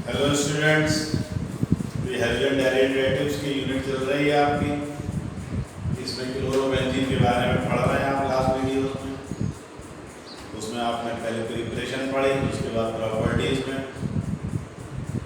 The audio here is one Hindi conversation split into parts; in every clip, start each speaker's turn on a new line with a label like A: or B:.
A: हेलो स्टूडेंट्स, ये हेलोजन डेरिवेटिव्स की यूनिट चल रही है आपकी। इसमें क्लोरोबेंजीन के बारे में पढ़ रहे हैं आप लास्ट वीडियो में। उसमें आपने पहले प्रिपरेशन पढ़ी, उसके बाद प्रॉपर्टीज में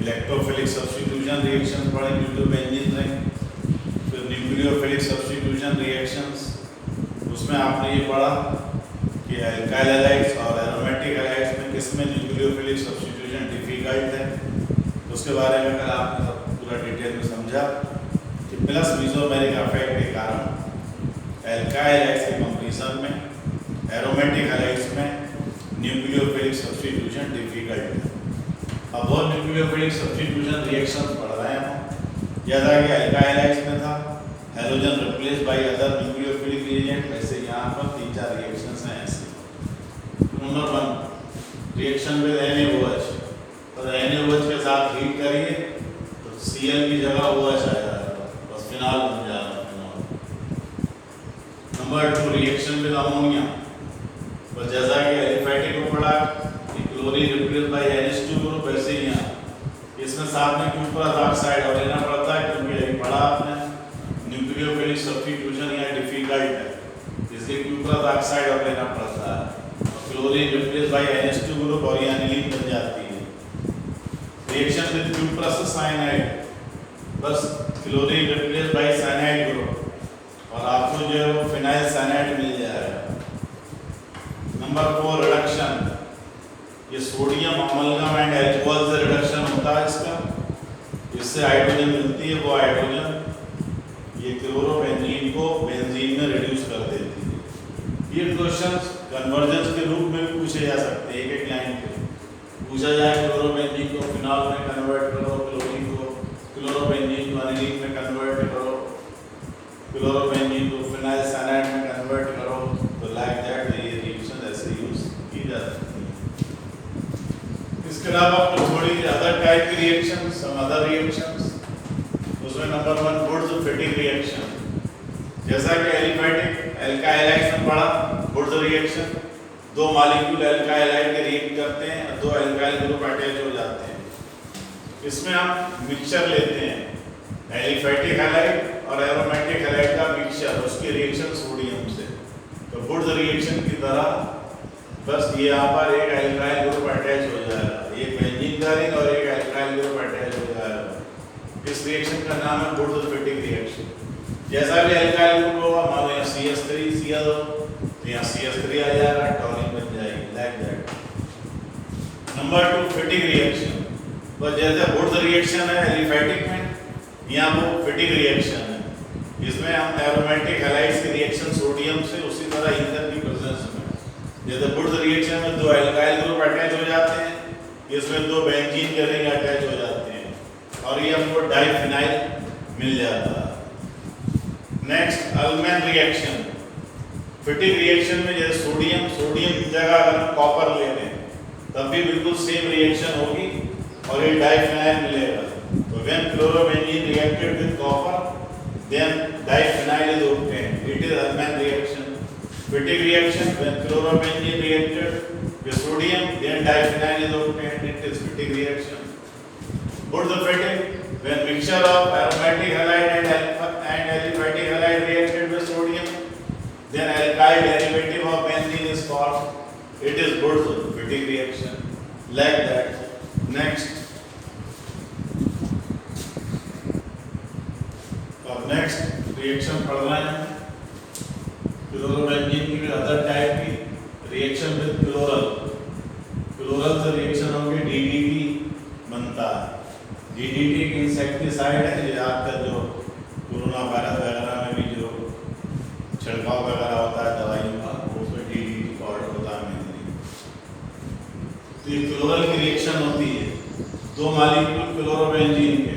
A: इलेक्ट्रोफिलिक सब्स्टिट्यूशन रिएक्शन पढ़ी न्यूक्लियोबेंजीन में, फिर न्यूक्लियोफिलिक सब्स्टिट्यूशन रिएक्शंस। उसमें आपने ये पढ़ा कि अल्काइल हैलाइड्स और एरोमेटिक हैलाइड्स में किसमें न्यूक्लियोफिलिक सब्स्टिट्यूशन डिफिकल्ट है। उसके बारे में कल आपने सब पूरा डिटेल में समझा कि प्लस मेसोमेरिक इफेक्ट के कारण अल्काइल हैलाइड्स के कंपटीशन में एरोमेटिक हैलाइड्स में न्यूक्लियोफिलिक सब्स्टिट्यूशन डिफिकल्ट है। अब वो न्यूक्लियोफिलिक सब्स्टिट्यूशन रिएक्शन पढ़ रहे हैं हम। जैसा कि अल्काइल हैलाइड्स में था halogen replace by other nucleophilic reagent, वैसे यहाँ पर 3-4 रिएक्शंस हैं ऐसे। नंबर 1 रिएक्शन विद NaOH, तो NaOH के साथ हीट करिए तो Cl की जगह OH आ जाएगा, बस फिनाल बन जाएगा phenol. Number 2 reaction with ammonia, बस जैसा कि एलिफैटिक को पढ़ा कि chlorine replace by NH2 group, वैसे ही यहाँ इसमें साथ में क्यूप्रस ऑक्साइड और लेना पड़ता है क्योंकि यही पढ़ा आपने न्यूक्लियोफिलिक सब्स्टिट्यूशन यहाँ डिफिकल्ट है, इसलिए क्यूप्रस ऑक्साइड और लेना पड़ता है। Chlorine replace by NH2 group और ये एनिलीन बन जाती है। रिएक्शन विद क्यूप्रस साइनाइड, बस chlorine replace by cyanide group और आपको जो है वो फिनाइल साइनाइड मिल जाएगा। नंबर 4 रिडक्शन, ये सोडियम अमलगम एंड अल्कोहल से रिडक्शन होता है इसका, इससे हाइड्रोजन मिलती है, वो हाइड्रोजन ये क्लोरोबेंजीन को बेंजीन में रिड्यूस कर देती है। ये क्वेश्चंस कन्वर्जेंस के रूप में भी पूछे जा सकते हैं। एक लाइन पे पूछा जाए क्लोरोबेंजीन को फिनॉल में कन्वर्ट करो, क्लोरोबेंजीन को एनिलीन में कन्वर्ट करो, क्लोरोबेंजीन को फिनाइल साइनाइड में कन्वर्ट करो, तो लाइक दैट ये रिएक्शन ऐसे यूज की जा सकती है। इसके अलावा थोड़ी अदर टाइप की रिएक्शन, सम अदर रिएक्शंस, उसमें नंबर 1 वुड्स फिटिंग रिएक्शन, जैसा कि एलिफैटिक अल्काइल हैलाइड्स में पढ़ा Wurtz reaction, 2 molecule alkyl halide के रिएक्ट करते हैं और 2 अल्काइल ग्रुप अटैच हो जाते हैं। इसमें हम मिक्सचर लेते हैं एलिफैटिक हैलाइड और एरोमेटिक हैलाइड का मिक्सचर, उसकी रिएक्शन सोडियम से, तो वुड्स रिएक्शन की तरह बस ये यहाँ पर एक अल्काइल ग्रुप अटैच हो जाएगा, एक बेंजीन का रिंग और एक अल्काइल ग्रुप अटैच हो जाएगा। इस रिएक्शन का नाम है वुड्स फिटिंग रिएक्शन। जैसा भी अल्काइल ग्रुप होगा, मान लो यहाँ CH3 Cl हो तो यहाँ CH3 आ जाएगा, टॉरिन बन जाएगी, like that. Number 2 fitting reaction, बस जैसे वुड्स रिएक्शन है एलिफैटिक में, यहाँ वो फिटिंग रिएक्शन है। इसमें हम एरोमेटिक हैलाइड्स की रिएक्शन सोडियम से, उसी तरह ईथर की प्रेजेंस में, जैसे वुड्स रिएक्शन में 2 अल्काइल ग्रुप अटैच हो जाते हैं, इसमें 2 बेंजीन के रिंग अटैच हो जाते हैं और ये हमको डाइफिनाइल मिल जाता है। नेक्स्ट अल्मेन रिएक्शन, फिटिंग रिएक्शन में जैसे सोडियम की जगह अगर हम कॉपर ले लें तब भी बिल्कुल सेम रिएक्शन होगी और ये डाइफिनाइल मिलेगा। तो when chlorobenzene reacted with copper then diphenyl is obtained, it is Ullmann reaction. Fittig reaction when chlorobenzene reacted with sodium then diphenol is obtained, it is fitting reaction. What's the fitting? When mixture of aromatic halide and aliphatic halide reacted with sodium, then alkyl derivative of benzene is formed, it is Wurtz fitting reaction, like that. Next, अब next reaction पढ़ना है क्लोरोबेंजीन की अदर टाइप की रिएक्शन विद क्लोरल से रिएक्शन होगी DDT बनता है। DDT एक इंसेक्टिसाइड है, ये आपका जो कोरोना वायरस वगैरह में भी जो छिड़काव वगैरह होता है दवाइयों का, उसमें DDT पाउडर होता है। तो ये क्लोरल की रिएक्शन होती है, 2 मॉलिक्यूल क्लोरोबेंजीन के,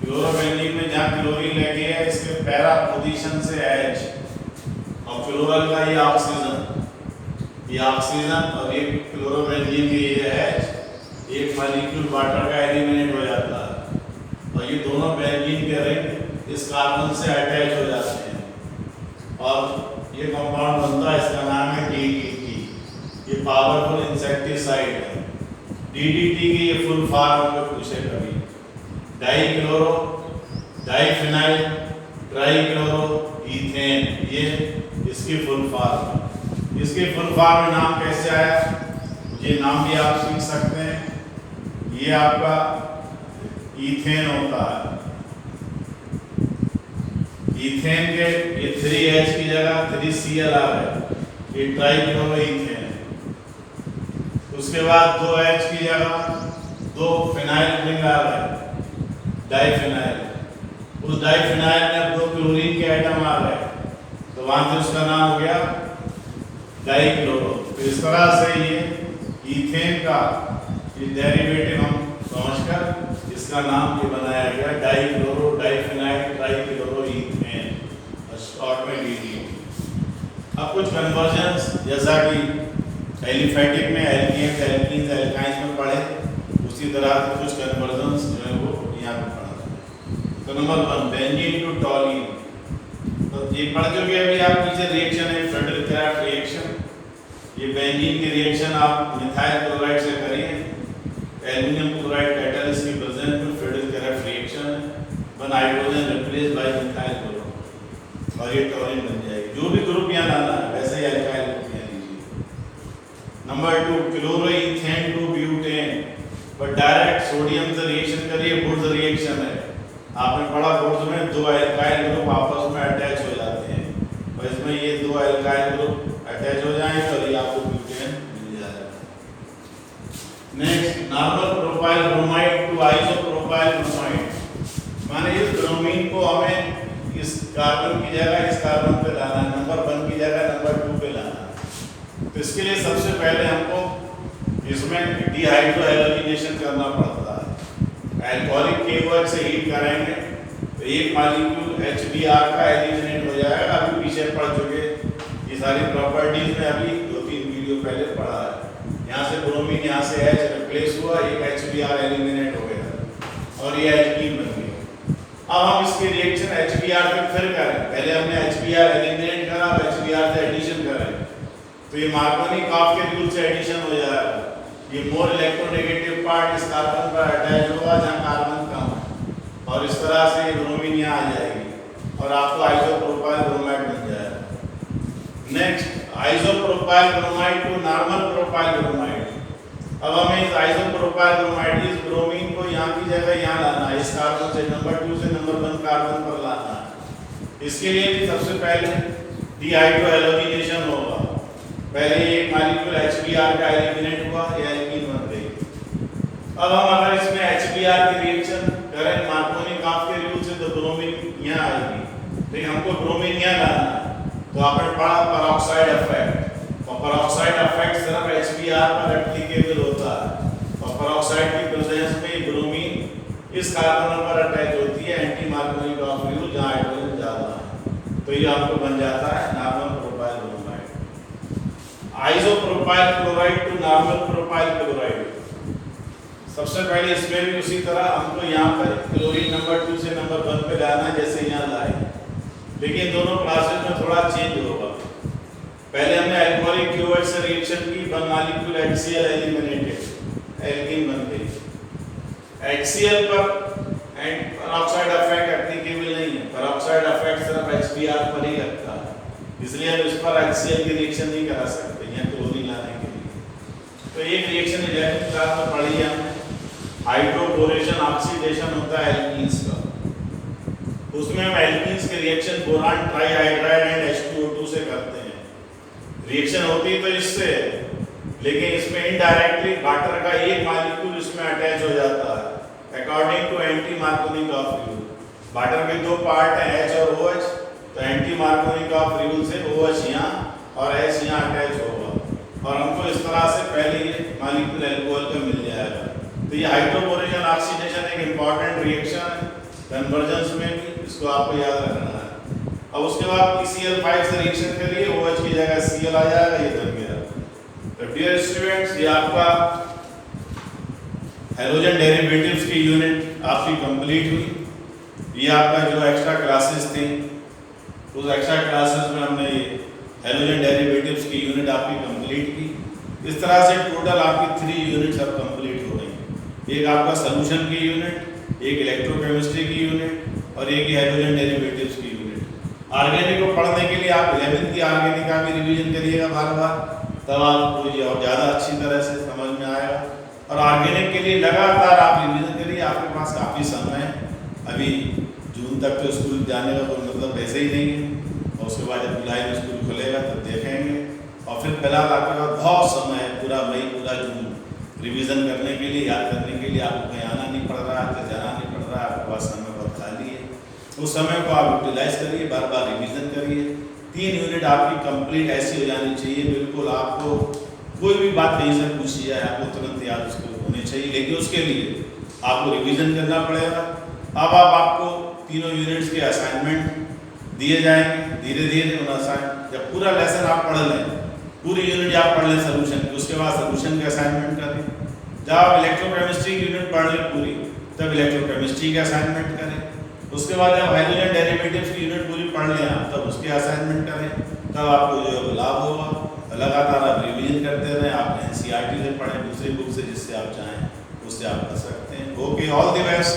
A: क्लोरोबेंजीन में जहाँ क्लोरीन लगी है इसके पैरा पोजीशन से H और क्लोरल का ये ऑक्सीजन और एक क्लोरोबेंजीन की ये H, एक मॉलिक्यूल वाटर का एलिमिनेट हो जाता है और ये दोनों बेंजीन के रिंग इस कार्बन से अटैच हो जाते हैं और ये कंपाउंड बनता है, इसका नाम है DDT। ये पावरफुल इंसेक्टिसाइड है। DDT की ये फुल फॉर्म में पूछे कभी, डाइक्लोरो डाइफिनाइल ट्राइक्लोरो इथेन, ये इसकी फुल फॉर्म। इसके फुल फॉर्म में नाम कैसे आया, ये नाम भी आप सीख सकते हैं। ये आपका इथेन होता है, इथेन के ये 3H की जगह 3Cl आ गए, ये ट्राइक्लोरो इथेन। उसके बाद 2H की जगह 2 फिनाइल रिंग आ गए, डाइफिनाइल। उस डाइफिनाइल में अब 2 क्लोरीन के आइटम आ गए, तो वहां से उसका नाम हो गया डाइक्लोरो। तो इस तरह से ये इथेन का ये डेरिवेटिव हम समझकर इसका नाम ये बनाया गया, dichloro diphenyl trichloro ethane, short में DDT। अब कुछ कन्वर्जन्स, जैसा कि एलिफेटिक में एल्केन्स एल्कीन्स एल्काइंस में पढ़े, उसी तरह से कुछ कन्वर्जन्स जो है वो यहाँ पे पढ़ा। तो नंबर 1 बेंजीन टू टॉलीन, तो ये पढ़ चुके अभी आप, पीछे रिएक्शन है फ्रेडरिक रिएक्शन। ये बेंजीन की रिएक्शन आप मिथाइल क्लोराइड से करिए, एल्युमिनियम क्लोराइड कैटलिस्ट की प्रेजेंस में फ्रेडरिक रिएक्शन है, one hydrogen replace by methyl chloro और ये टॉलीन बन जाएगी। जो भी ग्रुप यहाँ लाना है वैसे ही एल्काइल ग्रुप यहाँ लीजिए। Number 2 chloroethane to butane, but direct sodium से रिएक्शन करिए, वुड्स रिएक्शन है। आपने पढ़ा वुड्स में 2 एल्काइल ग्रुप आपस में अटैच हो जाते हैं, और इसमें ये 2 एल्काइल ग्रुप अटैच हो जाएंगे और ये आपको ब्यूटेन मिल जाएगा। Next normal propyl bromide to isopropyl bromide, माने इस ब्रोमीन को हमें इस कार्बन की जगह इस कार्बन पे लाना है, नंबर 1 की जगह नंबर 2 पे लाना है। तो इसके लिए सबसे पहले हमको इसमें डिहाइड्रोहैलोजिनेशन करना पड़ता है। अल्कोहलिक KOH से हीट करेंगे तो एक मॉलिक्यूल HBr का एलिमिनेट हो जाएगा। अभी पीछे पढ़ चुके ये सारी प्रॉपर्टीज में, अभी 2-3 वीडियो पहले पढ़ा है। यहाँ से ब्रोमीन, यहाँ से H रिप्लेस हुआ, एक HBr एलिमिनेट हो गया और ये एल्कीन बन गई। अब हम इसके रिएक्शन HBr पे फिर करें, पहले हमने HBr एलिमिनेट करा, अब HBr से एडिशन करें, तो ये मार्कोनी-कॉफ के रूल से एडिशन हो जाएगा। ये मोर इलेक्ट्रोनेगेटिव पार्ट इस कार्बन पर अटैच होगा जहाँ कार्बन कम है, और इस तरह से ये ब्रोमीन यहाँ आ जाएगी और आपको आइसोप्रोपाइल ब्रोमाइड बन जाएगा। Next isopropyl bromide to normal propyl bromide. अब हमें इस आइसोप्रोपाइल ब्रोमाइड इस ब्रोमीन को यहाँ की जगह यहाँ लाना है, इस कार्बन से नंबर 2 से नंबर 1 कार्बन पर लाना है। इसके लिए भी सबसे पहले डिहाइड्रोहैलोजिनेशन होगा। पहले ये मॉलिक्यूल HBr का एलिमिनेट हुआ, ये एल्कीन बन गई। अब हम अगर इसमें HBr की रिएक्शन करें मार्कोनी-कॉफ के रूल से तो ब्रोमीन यहाँ आएगी, लेकिन हमको ब्रोमीन यहाँ लाना है। तो आपने पढ़ा पेरोक्साइड इफेक्ट, और पेरोक्साइड इफेक्ट सिर्फ HBr पर एप्लीकेबल होता है, और पेरोक्साइड की प्रेजेंस में ब्रोमीन इस कार्बन पर अटैच होती है, एंटी मार्कोनी-कॉफ रूल जहाँ हाइड्रोजन ज़्यादा है, तो ये आपको बन जाता है normal propyl bromide. Isopropyl chloride to normal propyl chloride, सबसे पहले इसमें भी उसी तरह हमको यहाँ पर क्लोरीन नंबर 2 से नंबर 1 पे लाना है जैसे यहाँ लाए, लेकिन दोनों क्लासेस में थोड़ा चेंज होगा। पहले हमने अल्कोहलिक KOH से रिएक्शन की, 1 मॉलिक्यूल HCl एलिमिनेटेड, एल्कीन बन गई। HCl पर पेरोक्साइड इफेक्ट एप्लीकेबल नहीं है, पेरोक्साइड इफेक्ट सिर्फ HBr पर ही लगता है, इसलिए हम इस पर HCl की रिएक्शन नहीं करा सकते यहाँ क्लोरीन लाने के लिए। तो एक रिएक्शन इलेक्ट्रिक क्लास में पढ़ी है हमने, हाइड्रोबोरेशन ऑक्सीडेशन होता है एल्कीन्स का। उसमें हम एल्कीन्स के रिएक्शन बोरान ट्राइहाइड्राइड एंड H2O2 से करते हैं। रिएक्शन होती तो इससे, लेकिन इसमें इनडायरेक्टली वाटर का एक मॉलिक्यूल इसमें अटैच हो जाता है according to anti Markovnikov rule. Water के 2 पार्ट हैं H और OH, तो एंटी मार्कोनी-कॉफ रूल से OH यहाँ और H यहाँ अटैच होगा, और हमको इस तरह से पहले ये मॉलिक्यूल अल्कोहल का मिल जाएगा। तो ये हाइड्रोबोरेशन ऑक्सीडेशन एक इंपॉर्टेंट रिएक्शन है कन्वर्जेंस में भी, इसको आपको याद रखना है। अब उसके बाद PCl5 से रिएक्शन करिए, OH की जगह Cl आ जाएगा, ये बन गया। तो डियर स्टूडेंट्स, ये आपका हैलोजन डेरिवेटिव्स की यूनिट आपकी कंप्लीट हुई। ये आपका जो एक्स्ट्रा क्लासेस थी, उस एक्स्ट्रा क्लासेस में हमने ये हैलोजन डेरिवेटिव्स की यूनिट आपकी कंप्लीट की। इस तरह से टोटल आपकी 3 यूनिट्स अब कंप्लीट हो एक आपका सॉल्यूशन की यूनिट, एक इलेक्ट्रोकेमिस्ट्री की यूनिट और एक हाइड्रोजन डेरिवेटिव्स की यूनिट। ऑर्गेनिक को पढ़ने के लिए आप 11th की ऑर्गेनिक का भी रिवीजन करिएगा बार बार, तब आपको ये और ज़्यादा अच्छी तरह से समझ में आएगा। और ऑर्गेनिक के लिए लगातार आप रिवीजन करिए, आपके पास काफ़ी समय है। अभी जून तक तो स्कूल जाने का कोई मतलब वैसे ही नहीं है, और उसके बाद जब जुलाई में स्कूल खुलेगा तब देखेंगे। और फिर फिलहाल आपके पास बहुत समय है, पूरा मई पूरा जून रिवीजन करने के लिए, याद करने के लिए। आपको कहीं आना नहीं पड़ रहा है, तो जाना नहीं पड़ रहा है, आपके पास समय बहुत खाली है। उस समय को आप यूटिलाइज करिए, बार बार रिवीजन करिए। 3 यूनिट आपकी कंप्लीट ऐसी हो जानी चाहिए, बिल्कुल आपको कोई भी बात कहीं से पूछी जाए आपको तुरंत याद उसको होनी चाहिए। लेकिन उसके लिए आपको रिवीजन करना पड़ेगा। अब आपको तीनों यूनिट्स के असाइनमेंट दिए जाएंगे, धीरे धीरे उन असाइन जब पूरा लेसन आप पढ़ लें, पूरी यूनिट आप पढ़ लें सोल्यूशन की, उसके बाद सोल्यूशन के असाइनमेंट करें। जब आप इलेक्ट्रोकेमिस्ट्री की यूनिट पढ़ लें पूरी, तब इलेक्ट्रोकेमिस्ट्री के असाइनमेंट करें। उसके बाद जब हाइड्रोजन डेरिवेटिव्स की यूनिट पूरी पढ़ लें आप, तब उसके असाइनमेंट करें। तब आपको जो है लाभ होगा। लगातार आप रिवीजन करते रहें। आप NCERT से पढ़ें, दूसरी बुक से, जिससे आप चाहें उससे आप कर सकते हैं। Okay, all the best.